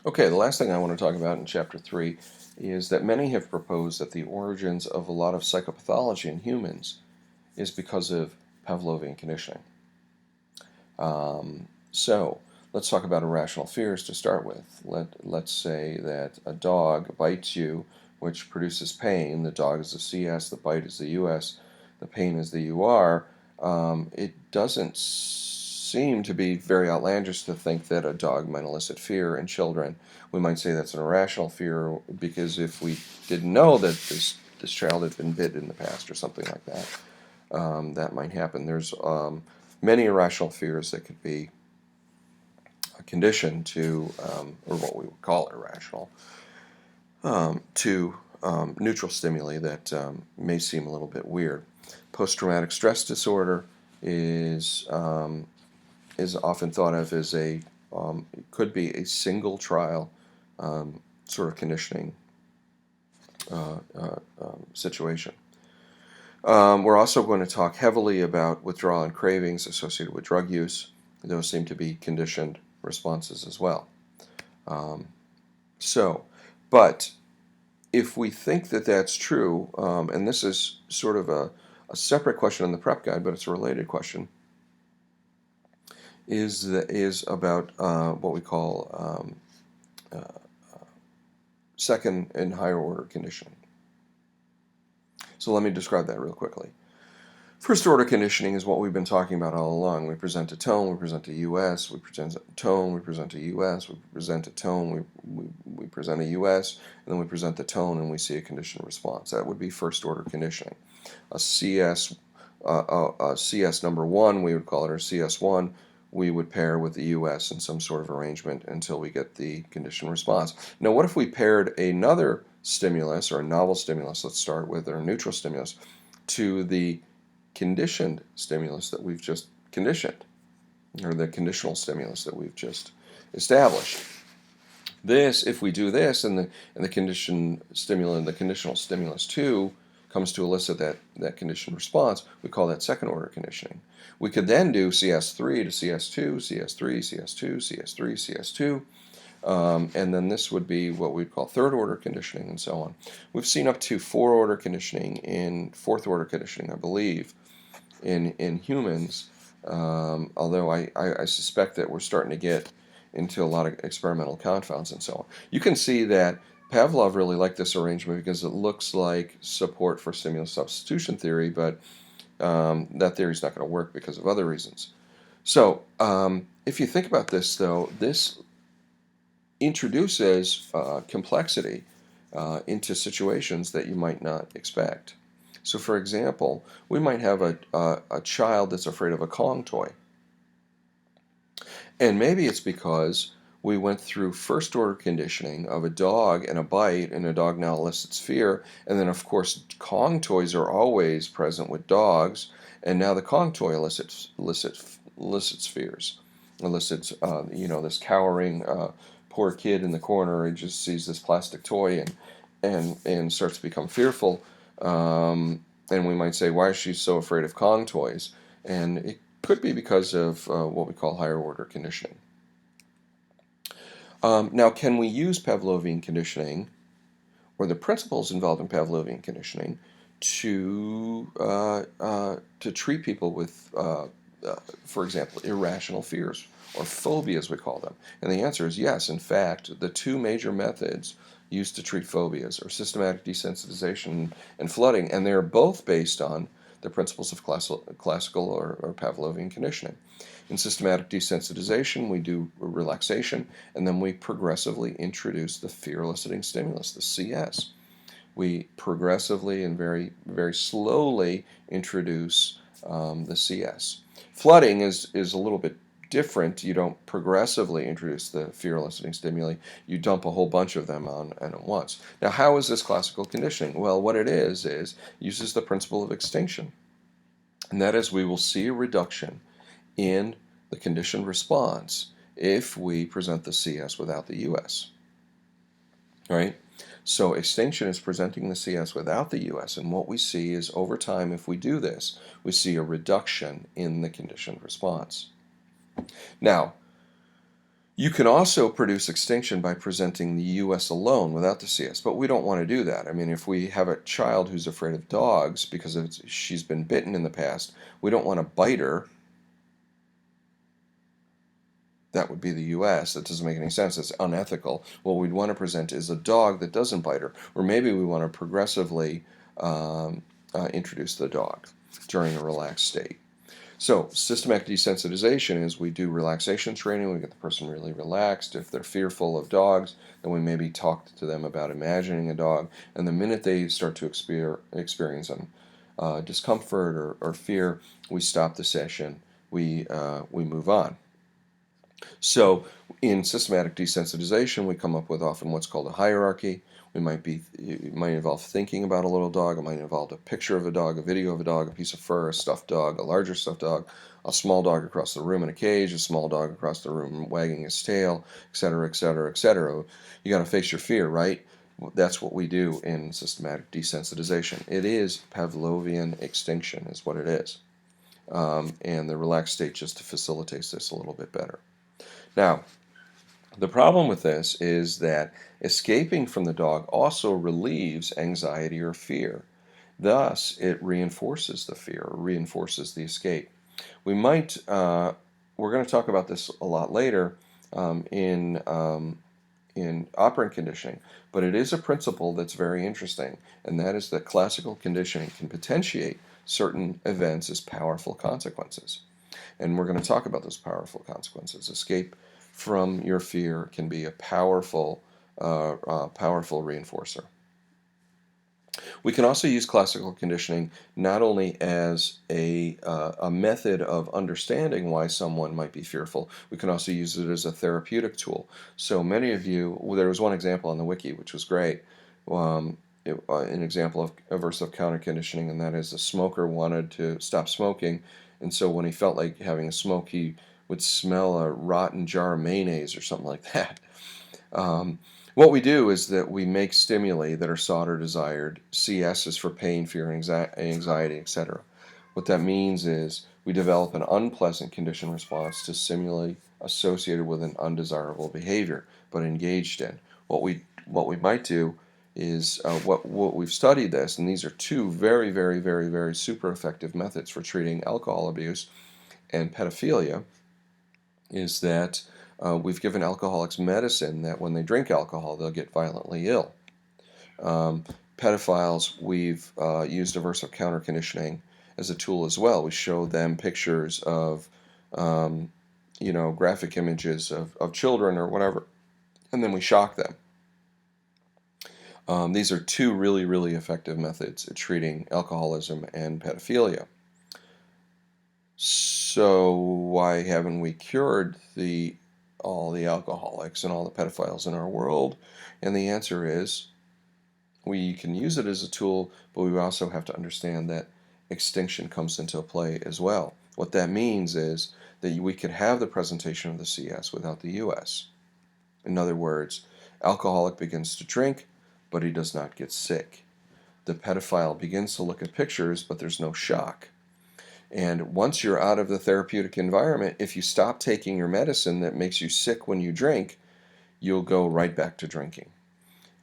Okay, the last thing I want to talk about in Chapter 3 is that many have proposed that the origins of a lot of psychopathology in humans is because of Pavlovian conditioning. So, let's talk about irrational fears to start with. Let's say that a dog bites you, which produces pain. The dog is the CS, the bite is the US, the pain is the UR. It doesn't seem to be very outlandish to think that a dog might elicit fear in children. We might say that's an irrational fear because if we didn't know that this child had been bit in the past or something like that, that might happen. There's many irrational fears that could be conditioned to, or what we would call irrational, to neutral stimuli that may seem a little bit weird. Post-traumatic stress disorder is often thought of as it could be a single trial sort of conditioning situation. We're also going to talk heavily about withdrawal and cravings associated with drug use. Those seem to be conditioned responses as well. But if we think that that's true, and this is sort of a separate question in the prep guide, but it's a related question, is about what we call second and higher order conditioning. So let me describe that real quickly. First order conditioning is what we've been talking about all along. We present a tone, we present a US, we present a tone, we present a US, we present a tone, we present a US, and then we present the tone and we see a conditioned response. That would be first order conditioning. A CS number 1, we would call it, or CS1, we would pair with the US in some sort of arrangement until we get the conditioned response. Now, what if we paired another stimulus, or a novel stimulus, let's start with, or a neutral stimulus, to the conditioned stimulus that we've just conditioned, or the conditional stimulus that we've just established? This, if we do this, and the conditioned stimulant, the conditional stimulus 2 comes to elicit that conditioned response, we call that second order conditioning. We could then do CS3 to CS2, CS3, CS2, CS3, CS2, and then this would be what we'd call third order conditioning, and so on. We've seen up to 4 order conditioning in fourth order conditioning, I believe, in humans, although I suspect that we're starting to get into a lot of experimental confounds and so on. You can see that Pavlov really liked this arrangement because it looks like support for stimulus substitution theory, but that theory is not going to work because of other reasons. So if you think about this, though, this introduces complexity into situations that you might not expect. So, for example, we might have a child that's afraid of a Kong toy. And maybe it's because we went through first order conditioning of a dog and a bite, and a dog now elicits fear. And then, of course, Kong toys are always present with dogs. And now the Kong toy elicits fears, elicits this cowering poor kid in the corner. He just sees this plastic toy and starts to become fearful. And we might say, why is she so afraid of Kong toys? And it could be because of what we call higher order conditioning. Now, can we use Pavlovian conditioning, or the principles involved in Pavlovian conditioning, to treat people with, for example, irrational fears, or phobias, we call them? And the answer is yes. In fact, the 2 major methods used to treat phobias are systematic desensitization and flooding, and they're both based on the principles of classical or Pavlovian conditioning. In systematic desensitization, we do relaxation, and then we progressively introduce the fear-eliciting stimulus, the CS. We progressively and very, very slowly introduce the CS. Flooding is a little bit different. You don't progressively introduce the fear-eliciting stimuli. You dump a whole bunch of them on at once. Now, how is this classical conditioning? Well, what it is uses the principle of extinction. And that is, we will see a reduction in the conditioned response if we present the CS without the US. Right? So extinction is presenting the CS without the US, and what we see is, over time, if we do this, we see a reduction in the conditioned response. Now, You can also produce extinction by presenting the US alone without the CS, but we don't want to do that. I mean, if we have a child who's afraid of dogs because she's been bitten in the past, we don't want to bite her. That would be the US. That doesn't make any sense. It's unethical. What we'd want to present is a dog that doesn't bite her, or maybe we want to progressively introduce the dog during a relaxed state. So systematic desensitization is we do relaxation training, we get the person really relaxed. If they're fearful of dogs, then we maybe talk to them about imagining a dog, and the minute they start to experience discomfort or fear, we stop the session, we move on. So in systematic desensitization, we come up with often what's called a hierarchy. It might involve thinking about a little dog. It might involve a picture of a dog, a video of a dog, a piece of fur, a stuffed dog, a larger stuffed dog, a small dog across the room in a cage, a small dog across the room wagging his tail, etc., etc., etc. You got to face your fear, right? That's what we do in systematic desensitization. It is Pavlovian extinction, is what it is. And the relaxed state just facilitates this a little bit better. Now, the problem with this is that escaping from the dog also relieves anxiety or fear. Thus, it reinforces the fear or reinforces the escape. We're going to talk about this a lot later in operant conditioning, but it is a principle that's very interesting, and that is that classical conditioning can potentiate certain events as powerful consequences. And we're going to talk about those powerful consequences. Escape from your fear can be a powerful reinforcer. We can also use classical conditioning not only as a method of understanding why someone might be fearful, we can also use it as a therapeutic tool. So many of you, there was one example on the wiki which was great, an example of aversive counter-conditioning, and that is a smoker wanted to stop smoking, and so when he felt like having a smoke, he would smell a rotten jar of mayonnaise or something like that. What we do is that we make stimuli that are sought or desired. CS is for pain, fear, anxiety, etc. What that means is we develop an unpleasant conditioned response to stimuli associated with an undesirable behavior, but engaged in. What we might do is what we've studied this, and these are two very, very, very, very super effective methods for treating alcohol abuse and pedophilia, is that we've given alcoholics medicine that when they drink alcohol, they'll get violently ill. Pedophiles, we've used aversive counter-conditioning as a tool as well. We show them pictures of, graphic images of children or whatever, and then we shock them. These are two really, really effective methods at treating alcoholism and pedophilia. So why haven't we cured all the alcoholics and all the pedophiles in our world? And the answer is we can use it as a tool, but we also have to understand that extinction comes into play as well. What that means is that we could have the presentation of the CS without the US. In other words, alcoholic begins to drink, but he does not get sick. The pedophile begins to look at pictures, but there's no shock. And once you're out of the therapeutic environment, if you stop taking your medicine that makes you sick when you drink, you'll go right back to drinking.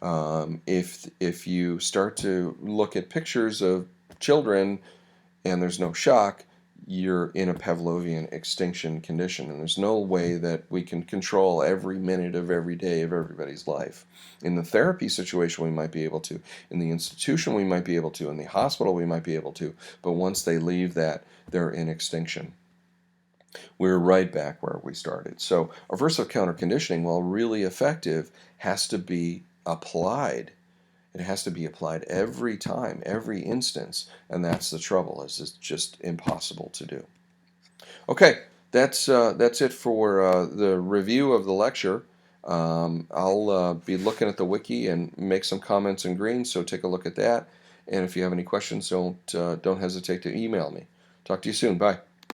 If you start to look at pictures of children and there's no shock, you're in a Pavlovian extinction condition, and there's no way that we can control every minute of every day of everybody's life. In the therapy situation, we might be able to. In the institution, we might be able to. In the hospital, we might be able to. But once they leave that, they're in extinction. We're right back where we started. So aversive counter-conditioning, while really effective, has to be applied. It has to be applied every time, every instance, and that's the trouble. It's just impossible to do. Okay, that's it for the review of the lecture. I'll be looking at the wiki and make some comments in green, so take a look at that. And if you have any questions, don't hesitate to email me. Talk to you soon. Bye.